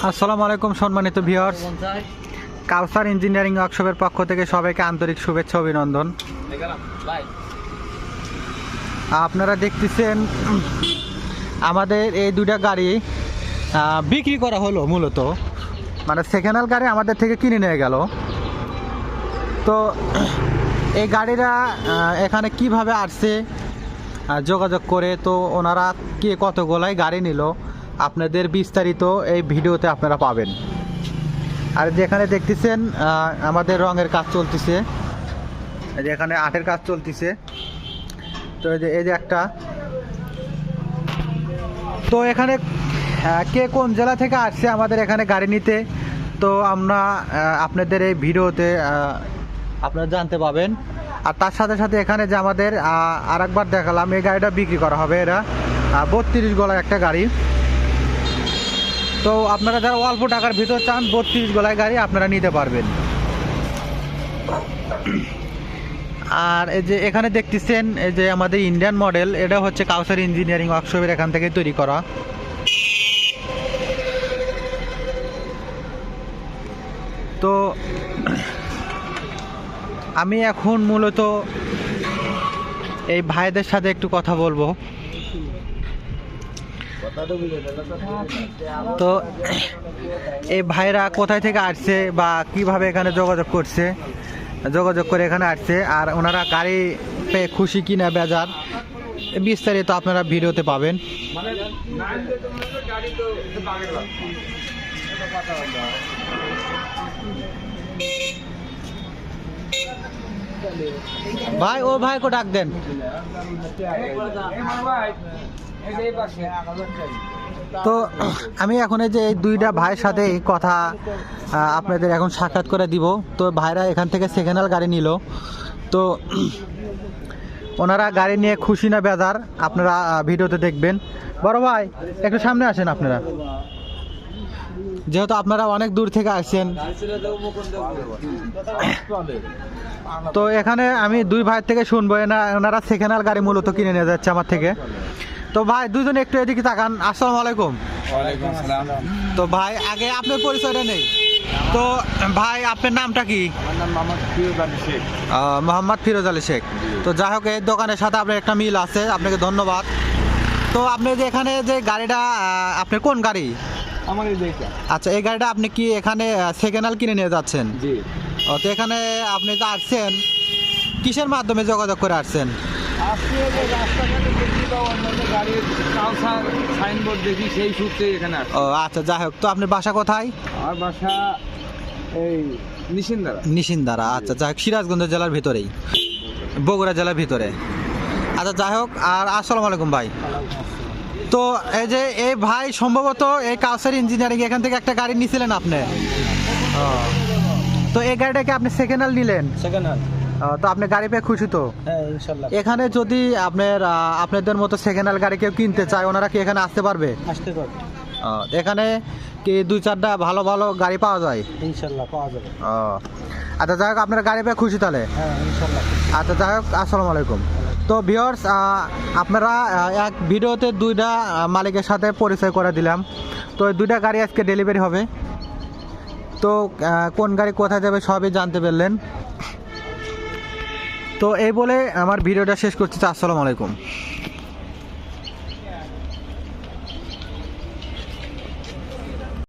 আসসালামু আলাইকুম সম্মানিত ভিউয়ার্স, কাউসার ইঞ্জিনিয়ারিং ওয়ার্কশপের পক্ষ থেকে সবাইকে আন্তরিক শুভেচ্ছা অভিনন্দন। আপনারা দেখতেছেন আমাদের এই দুইটা গাড়ি বিক্রি করা হলো, মূলত মানে সেকেন্ড হ্যান্ড গাড়ি আমাদের থেকে কিনে নিয়ে গেল। তো এই গাড়িরা এখানে কিভাবে আসছে যোগাযোগ করে, তো ওনারা কে কতগুলাই গাড়ি নিল আপনাদের বিস্তারিত এই ভিডিওতে আপনারা পাবেন। আর যেখানে দেখতেছেন আমাদের রঙের কাজ চলতেছে, যেখানে আটের কাজ চলতেছে। তো এই যে একটা, তো এখানে কে কোন জেলা থেকে আসছে আমাদের এখানে গাড়ি নিতে, তো আমরা আপনাদের এই ভিডিওতে আপনারা জানতে পাবেন। আর তার সাথে সাথে এখানে যে আমাদের আরেকবার দেখালাম, এই গাড়িটা বিক্রি করা হবে। এরা 32 গলায় একটা গাড়ি। তো আপনারা যারা অল্প টাকার ভিতর চান, 32 গলায় গাড়ি আপনারা নিতে পারবেন। আর এই যে এখানে দেখতেছেন, এই যে আমাদের ইন্ডিয়ান মডেল, এটা হচ্ছে কাউসার ইঞ্জিনিয়ারিং ওয়ার্কশপের এখান থেকে তৈরি করা। তো আমি এখন মূলত এই ভাইদের সাথে একটু কথা বলবো। তো এই ভাইরা কোথায় থেকে আসছে বা কিভাবে এখানে যোগাযোগ করে এখানে আসছে, আর ওনারা গাড়ি পেয়ে খুশি কিনা বেজার, বিস্তারিত আপনারা ভিডিওতে পাবেন। ভাই ও ভাই কো ডাক দেন। তো আমি এখন এই যে এই দুইটা ভাইয়ের সাথে এই কথা আপনাদের এখন সাক্ষাৎ করে দিব। তো ভাইরা এখান থেকে সেকেন্ড হ্যান্ড গাড়ি নিল, তো ওনারা গাড়ি নিয়ে খুশি না বেজার আপনারা ভিডিওতে দেখবেন। বড় ভাই একটু সামনে আসেন আপনারা, যেহেতু আপনারা অনেক দূর থেকে আসছেন। তো এখানে আমি দুই ভাইয়ের থেকে শুনবো, ওনারা সেকেন্ড হ্যান্ড গাড়ি মূলত কিনে নিয়ে যাচ্ছে আমার থেকে। তো ভাই দুজনে একটু এদিকে তাকান। আসসালামু আলাইকুম। ওয়ালাইকুম আসসালাম। তো ভাই আগে আপনার পরিচয়টা নেই। তো ভাই আপনার নামটা কি? আমার নাম মোহাম্মদ ফিরোজ আলী শেখ। মোহাম্মদ ফিরোজ আলী শেখ। তো যাই হোক, এই দোকানের সাথে আপনার একটা মিল আছে, আপনাকে ধন্যবাদ। তো আপনি যে এখানে যে গাড়িটা, আপনার কোন গাড়ি? আমার এই দেখটা। আচ্ছা, এই গাড়িটা আপনি কি এখানে সেকেন্ড হ্যান্ড কিনে নিয়ে যাচ্ছেন? জি। তো এখানে আপনি যে আসছেন কিসের মাধ্যমে যোগাযোগ করে আসছেন? আজকে যে রাস্তাঘাটে দেখি বা অন্যান্য গাড়ির কাউসার সাইনবোর্ড দেখি, সেই সূত্রে এখানে আসি। ও আচ্ছা, যাই হোক। তো আপনার বাসা কোথায়? আমার বাসা এই নিশিন্দারা। আচ্ছা, যাই হোক, সিরাজগঞ্জ জেলার ভিতরেই, বগুড়া জেলার ভিতরে। আচ্ছা, যাই হোক। আর আসসালামু আলাইকুম ভাই। তো এই যে এই ভাই সম্ভবত এই কাউসার ইঞ্জিনিয়ারিং এখান থেকে একটা গাড়ি নিয়েছিলেন আপনি। তো এই গাড়িটাকে আপনি সেকেন্ড হ্যান্ড নিলেন? Second hand. তো আপনি গাড়ি পেয়ে খুশি তো? হ্যাঁ, ইনশাআল্লাহ। এখানে যদি আপনাদের মতো সেকেন্ড হ্যান্ড গাড়ি কেউ কিনতে চায়, ওনারা কি এখানে আসতে পারবে? আসতে পারবে। এখানে কি 2-4টা ভালো ভালো গাড়ি পাওয়া যায়? ইনশাআল্লাহ পাওয়া যাবে। আচ্ছা, যাই হোক, আপনার গাড়ি পেয়ে খুশি তাহলে? হ্যাঁ, ইনশাআল্লাহ। আচ্ছা, যাই হোক, আসসালামু আলাইকুম। তো ভিউয়ার্স, আপনারা এক ভিডিওতে দুইটা মালিকের সাথে পরিচয় করে দিলাম। তো এই দুইটা গাড়ি আজকে ডেলিভারি হবে। তো কোন গাড়ি কোথায় যাবে সবই জানতে পারলেন। তো এই বলে আমার ভিডিওটা শেষ করছি। আসসালামু আলাইকুম।